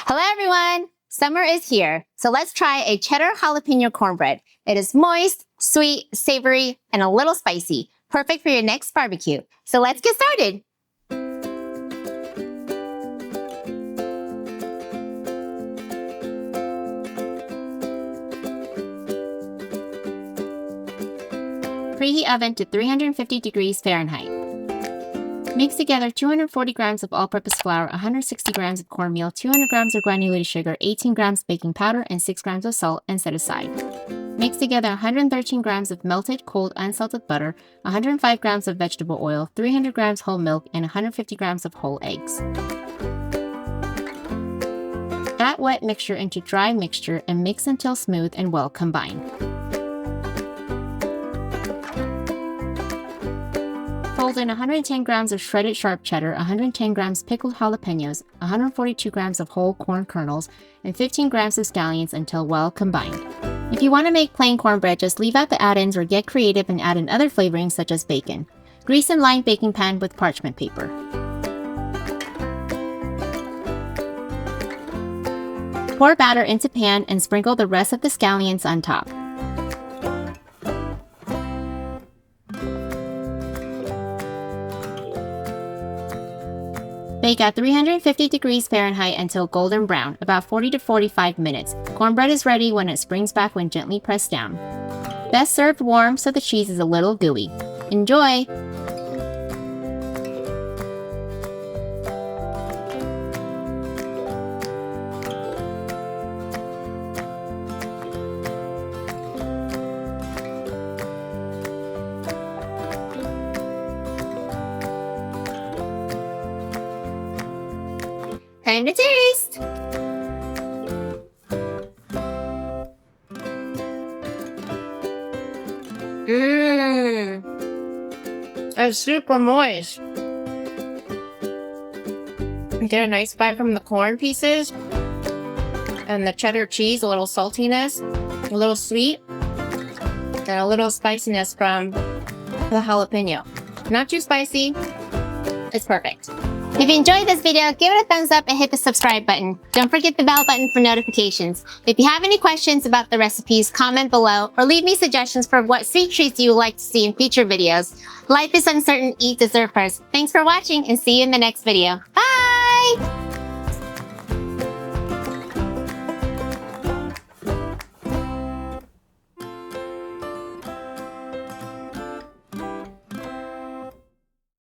Hello everyone! Summer is here, so let's try a cheddar jalapeno cornbread. It is moist, sweet, savory, and a little spicy. Perfect for your next barbecue. So let's get started! Preheat oven to 350 degrees Fahrenheit. Mix together 240 grams of all-purpose flour, 160 grams of cornmeal, 200 grams of granulated sugar, 18 grams baking powder, and 6 grams of salt, and set aside. Mix together 113 grams of melted, cold, unsalted butter, 105 grams of vegetable oil, 300 grams whole milk, and 150 grams of whole eggs. Add wet mixture into dry mixture and mix until smooth and well combined. Fold in 110 grams of shredded sharp cheddar, 110 grams pickled jalapenos, 142 grams of whole corn kernels, and 15 grams of scallions until well combined. If you want to make plain cornbread, just leave out the add-ins or get creative and add in other flavorings such as bacon. Grease and line baking pan with parchment paper. Pour batter into pan and sprinkle the rest of the scallions on top. Bake at 350 degrees Fahrenheit until golden brown, about 40 to 45 minutes. Cornbread is ready when it springs back when gently pressed down. Best served warm so the cheese is a little gooey. Enjoy! Time to taste! It's super moist. Get a nice bite from the corn pieces. And the cheddar cheese, a little saltiness, a little sweet, and a little spiciness from the jalapeno. Not too spicy. It's perfect. If you enjoyed this video, give it a thumbs up and hit the subscribe button. Don't forget the bell button for notifications. If you have any questions about the recipes, comment below or leave me suggestions for what sweet treats you would like to see in future videos. Life is uncertain, eat dessert first. Thanks for watching and see you in the next video. Bye!